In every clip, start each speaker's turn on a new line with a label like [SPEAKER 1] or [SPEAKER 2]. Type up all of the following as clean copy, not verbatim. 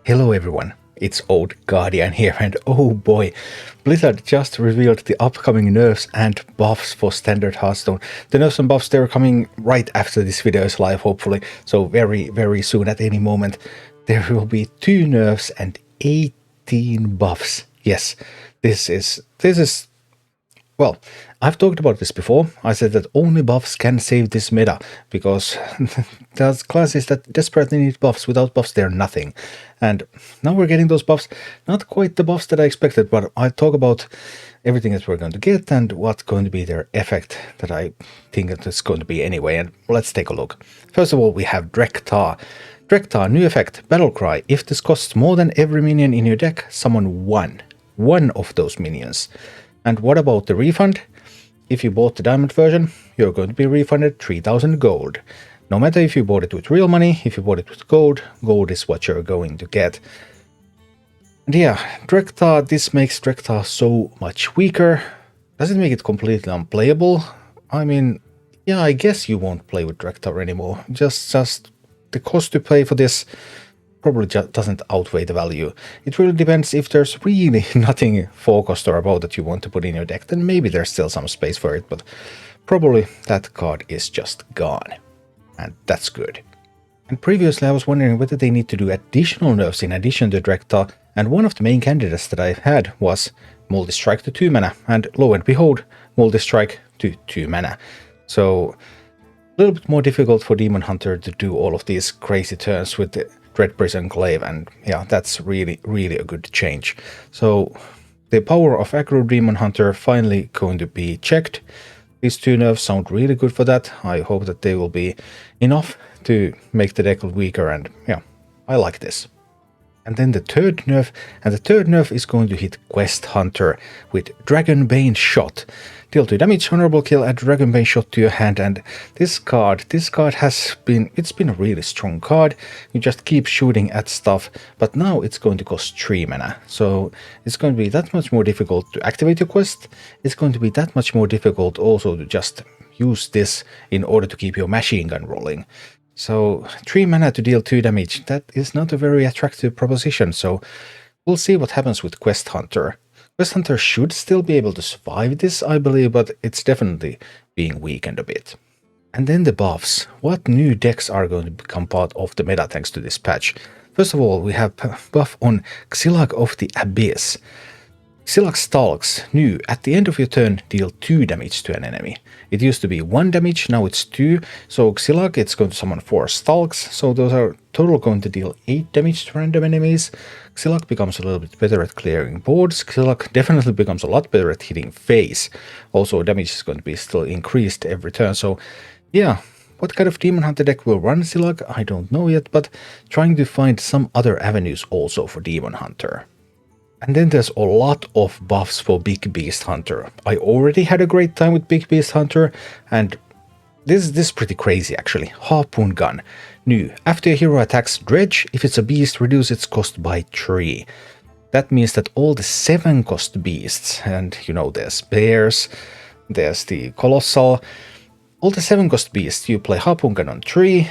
[SPEAKER 1] Hello everyone, it's Old Guardian here, and oh boy, Blizzard just revealed the upcoming nerfs and buffs for standard Hearthstone. The nerfs and buffs, they're coming right after this video is live, hopefully, so very soon, at any moment. There will be 2 nerfs and 18 buffs. Yes, this is well, I've talked about this before. I said that only buffs can save this meta, because there's classes that desperately need buffs. Without buffs, they're nothing. And now we're getting those buffs. Not quite the buffs that I expected, but I'll talk about everything that we're going to get and what's going to be their effect that I think it's going to be anyway. And let's take a look. First of all, we have Drek'thar. Drek'thar, new effect, Battle Cry. If this costs more than every minion in your deck, summon one of those minions. And what about the refund? If you bought the diamond version, you're going to be refunded 3000 gold. No matter if you bought it with real money, if you bought it with gold, gold is what you're going to get. And yeah, Drek'thar, this makes Drek'thar so much weaker. Does it make it completely unplayable? I mean, yeah, I guess you won't play with Drek'thar anymore. Just the cost to pay for this probably just doesn't outweigh the value. It really depends. If there's really nothing 4-cost or above that you want to put in your deck, then maybe there's still some space for it, but probably that card is just gone. And that's good. And previously I was wondering whether they need to do additional nerfs in addition to Drek'thar, and one of the main candidates that I had was Multi-Strike to 2 mana, and lo and behold, Multi-Strike to 2 mana. So a little bit more difficult for Demon Hunter to do all of these crazy turns with the Dread Prison Glaive, and yeah, that's really a good change. So the power of Aggro Demon Hunter finally going to be checked. These 2 nerfs sound really good for that. I hope that they will be enough to make the deck weaker, and yeah, I like this. And then the third nerf is going to hit Quest Hunter with Dragonbane Shot. Deal 2 damage, honorable kill, add Dragonbane Shot to your hand, and this card has been, it's been a really strong card. You just keep shooting at stuff, but now it's going to cost 3 mana. So it's going to be that much more difficult to activate your quest. It's going to be that much more difficult also to just use this in order to keep your machine gun rolling. So 3 mana to deal 2 damage, that is not a very attractive proposition, so we'll see what happens with Quest Hunter. Quest Hunter should still be able to survive this, I believe, but it's definitely being weakened a bit. And then the buffs. What new decks are going to become part of the meta thanks to this patch? First of all, we have buff on Xillag of the Abyss. Xillag Stalks, new, at the end of your turn, deal 2 damage to an enemy. It used to be 1 damage, now it's 2, so Xillag, it's going to summon 4 Stalks, so those are total going to deal 8 damage to random enemies. Xillag becomes a little bit better at clearing boards. Xillag definitely becomes a lot better at hitting face. Also, damage is going to be still increased every turn, so yeah. What kind of Demon Hunter deck will run Xillag? I don't know yet, but trying to find some other avenues also for Demon Hunter. And then there's a lot of buffs for Big Beast Hunter. I already had a great time with Big Beast Hunter, and this is pretty crazy actually. Harpoon Gun. New. After a hero attacks Dredge, if it's a beast, reduce its cost by 3. That means that all the 7-cost beasts, and you know, there's Bears, there's the Colossal, all the 7-cost beasts, you play Harpoon Gun on 3,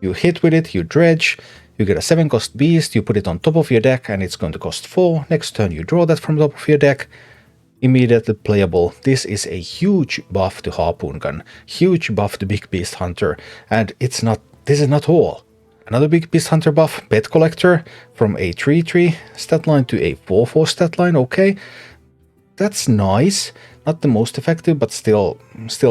[SPEAKER 1] you hit with it, you Dredge, you get a 7-cost beast, you put it on top of your deck, and it's going to cost 4. Next turn you draw that from top of your deck. Immediately playable. This is a huge buff to Harpoon Gun, huge buff to Big Beast Hunter, and this is not all. Another Big Beast Hunter buff, Pet Collector, from a 3/3 stat line to a 4/4 stat line. Okay, that's nice. Not the most effective, but still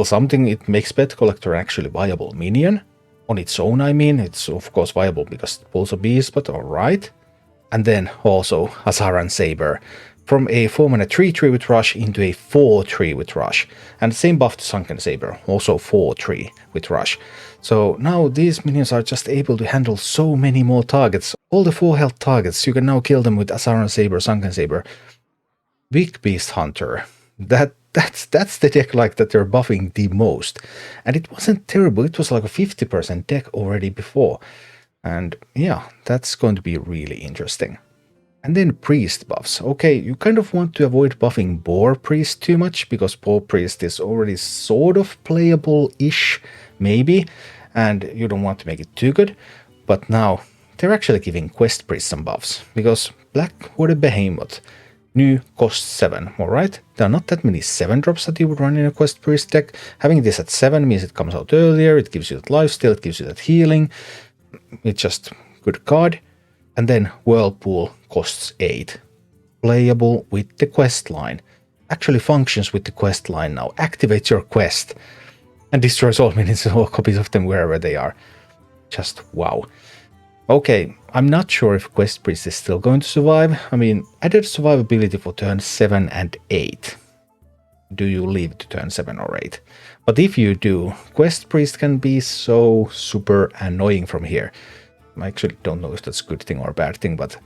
[SPEAKER 1] something. It makes Pet Collector an actually viable minion. On its own, I mean, it's of course viable because it pulls a beast, but alright. And then also Azaran Saber, from a 4-mana 3/3 with Rush into a 4/3 with Rush. And the same buff to Sunken Saber, also 4/3 with Rush. So now these minions are just able to handle so many more targets. All the 4 health targets, you can now kill them with Azaran Saber, Sunken Saber. Big Beast Hunter, that's the deck like that they're buffing the most. And it wasn't terrible, it was like a 50% deck already before. And yeah, that's going to be really interesting. And then Priest buffs. Okay, you kind of want to avoid buffing Boar Priest too much, because Boar Priest is already sort of playable-ish, maybe, and you don't want to make it too good. But now they're actually giving Quest Priest some buffs, because Blackwater Behemoth, new, costs 7, alright? There are not that many 7 drops that you would run in a Quest Priest deck. Having this at 7 means it comes out earlier, it gives you that lifesteal, it gives you that healing. It's just good card. And then Whirlpool costs 8. Playable with the quest line. Actually functions with the quest line now. Activates your quest. And destroys all minions, all copies of them wherever they are. Just wow. Okay, I'm not sure if Quest Priest is still going to survive. I mean, added survivability for turn 7 and 8. Do you leave to turn 7 or 8? But if you do, Quest Priest can be so super annoying from here. I actually don't know if that's a good thing or a bad thing, but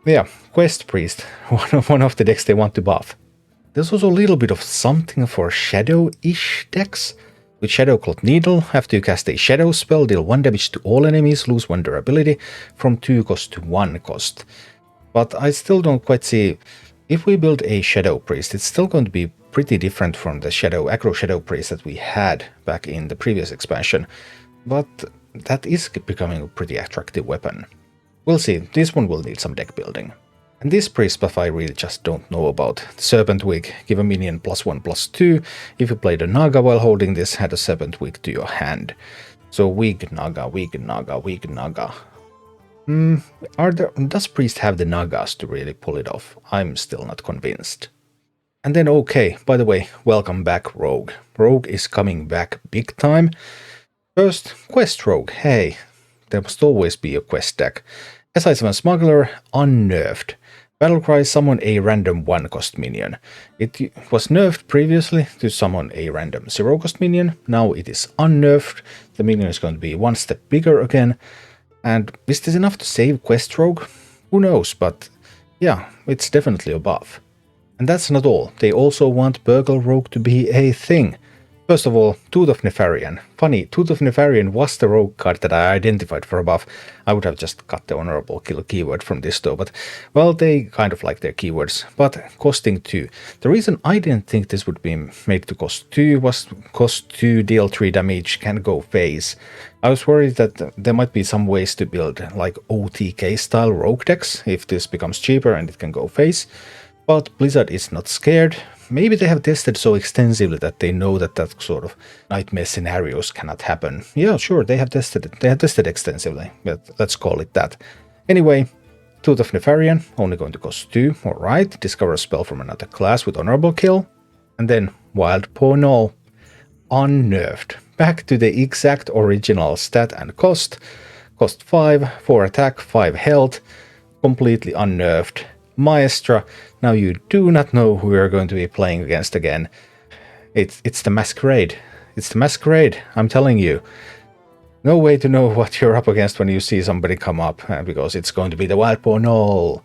[SPEAKER 1] yeah, Quest Priest, one of the decks they want to buff. There's also a little bit of something for Shadow-ish decks. With Shadow Cloth Needle, after you cast a Shadow spell, deal 1 damage to all enemies, lose 1 durability, from 2 cost to 1 cost. But I still don't quite see, if we build a Shadow Priest, it's still going to be pretty different from the Aggro Shadow Priest that we had back in the previous expansion. But that is becoming a pretty attractive weapon. We'll see, this one will need some deck building. And this priest buff I really just don't know about. The Serpent Wig, give a minion +1/+2. If you play the Naga while holding this, add a Serpent Wig to your hand. So Wig Naga, Wig Naga, Wig Naga. Does priest have the Nagas to really pull it off? I'm still not convinced. And then okay, by the way, welcome back Rogue. Rogue is coming back big time. First, Quest Rogue, hey, there must always be a quest deck. SI7 Smuggler, unnerfed. Battlecry, summon a random 1-cost minion. It was nerfed previously to summon a random 0-cost minion. Now it is unnerfed. The minion is going to be 1 step bigger again. And is this enough to save Quest Rogue? Who knows, but yeah, it's definitely a buff. And that's not all. They also want Burgle Rogue to be a thing. First of all, Tooth of Nefarian. Funny, Tooth of Nefarian was the rogue card that I identified for a buff. I would have just cut the honorable kill keyword from this though, but well, they kind of like their keywords. But costing 2. The reason I didn't think this would be made to cost 2 was cost 2, deal 3 damage, can go phase. I was worried that there might be some ways to build like OTK style rogue decks if this becomes cheaper and it can go phase. But Blizzard is not scared. Maybe they have tested so extensively that they know that that sort of nightmare scenarios cannot happen. Yeah, sure, they have tested it. They have tested extensively, but let's call it that. Anyway, Tooth of Nefarian, only going to cost 2, alright. Discover a spell from another class with honorable kill. And then Wild Paw Null, unnerfed. Back to the exact original stat and cost. Cost 5, 4 attack, 5 health, completely unnerfed. Maestra, now you do not know who you're going to be playing against again. It's the Masquerade. It's the Masquerade, I'm telling you. No way to know what you're up against when you see somebody come up, because it's going to be the Wild Paw Null.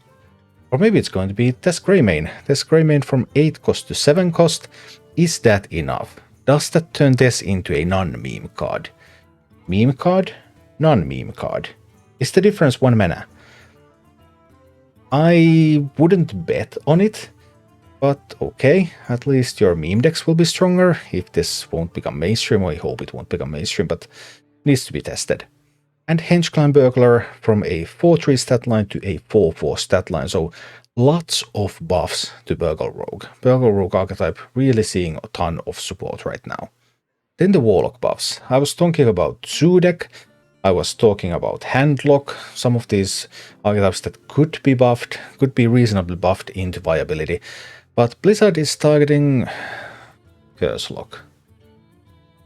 [SPEAKER 1] Or maybe it's going to be Tess Greymane. Tess Greymane from 8 cost to 7 cost. Is that enough? Does that turn this into a non-meme card? Meme card? Non-meme card. Is the difference 1 mana? I wouldn't bet on it, but okay, at least your meme decks will be stronger. If this won't become mainstream, I hope it won't become mainstream, but needs to be tested. And Hengeclan Burglar from a 4-3 stat line to a 4-4 stat line, so lots of buffs to Burgle Rogue. Burgle Rogue archetype really seeing a ton of support right now. Then the Warlock buffs. I was talking about Zoo deck. I was talking about Handlock, some of these archetypes that could be buffed, could be reasonably buffed into viability. But Blizzard is targeting Curse Lock.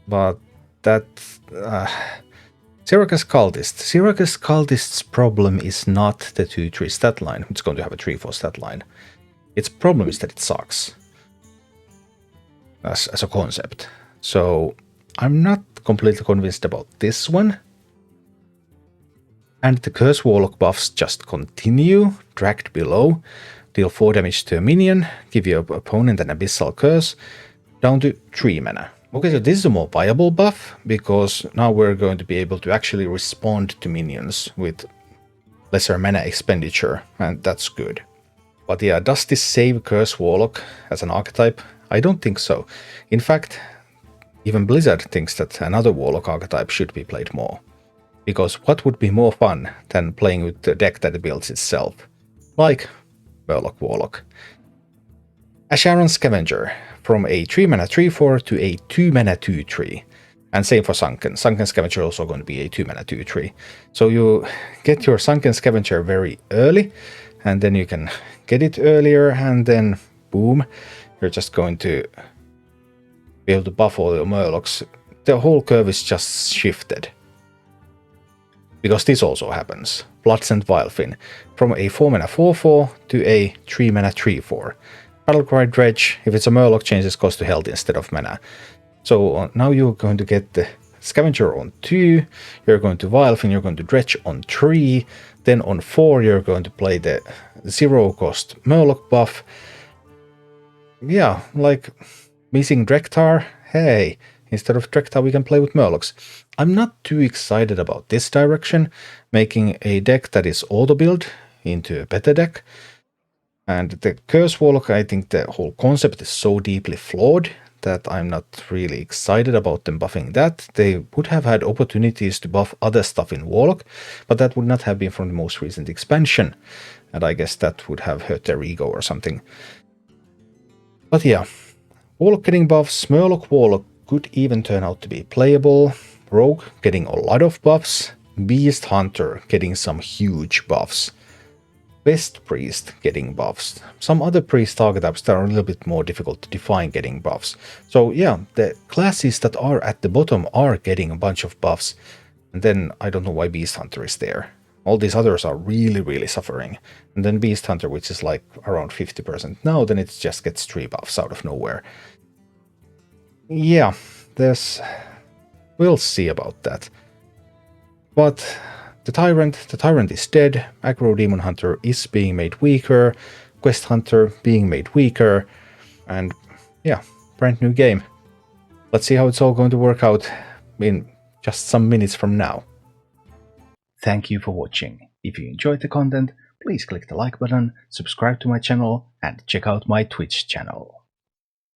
[SPEAKER 1] But that... Syracuse Cultist. Syracuse Cultist's problem is not the 2-3 stat line. It's going to have a 3-4 stat line. Its problem is that it sucks. As a concept. So I'm not completely convinced about this one. And the Curse Warlock buffs just continue, dragged below, deal 4 damage to a minion, give your opponent an Abyssal Curse, down to 3 mana. Okay, so this is a more viable buff, because now we're going to be able to actually respond to minions with lesser mana expenditure, and that's good. But yeah, does this save Curse Warlock as an archetype? I don't think so. In fact, even Blizzard thinks that another Warlock archetype should be played more. Because what would be more fun than playing with the deck that builds itself? Like Murloc Warlock. Asharon Scavenger, from a 3-mana 3/4 to a 2-mana 2/3. And same for Sunken. Sunken Scavenger also going to be a 2-mana 2/3. So you get your Sunken Scavenger very early, and then you can get it earlier, and then boom, you're just going to be able to buff all your Murlocs. The whole curve is just shifted. Because this also happens. Bloodsent Vilefin, from a 4-mana 4/4 to a 3-mana 3/4. Battlecry Dredge, if it's a Murloc, changes cost to health instead of mana. So now you're going to get the Scavenger on 2, you're going to Vilefin, you're going to Dredge on 3, then on 4 you're going to play the 0-cost Murloc buff. Yeah, like missing Drek'thar, hey, instead of Drek'thar we can play with Murlocs. I'm not too excited about this direction, making a deck that is auto-build into a better deck. And the Curse Warlock, I think the whole concept is so deeply flawed that I'm not really excited about them buffing that. They would have had opportunities to buff other stuff in Warlock, but that would not have been from the most recent expansion. And I guess that would have hurt their ego or something. But yeah, Warlock getting buffs, Murloc Warlock could even turn out to be playable. Rogue getting a lot of buffs, Beast Hunter getting some huge buffs. Best Priest getting buffs. Some other priest archetypes that are a little bit more difficult to define getting buffs. So yeah, the classes that are at the bottom are getting a bunch of buffs. And then I don't know why Beast Hunter is there. All these others are really suffering. And then Beast Hunter, which is like around 50% now, then it just gets 3 buffs out of nowhere. Yeah, we'll see about that. But the Tyrant is dead, Aggro Demon Hunter is being made weaker, Quest Hunter being made weaker, and yeah, brand new game. Let's see how it's all going to work out in just some minutes from now. Thank you for watching. If you enjoyed the content, please click the like button, subscribe to my channel, and check out my Twitch channel.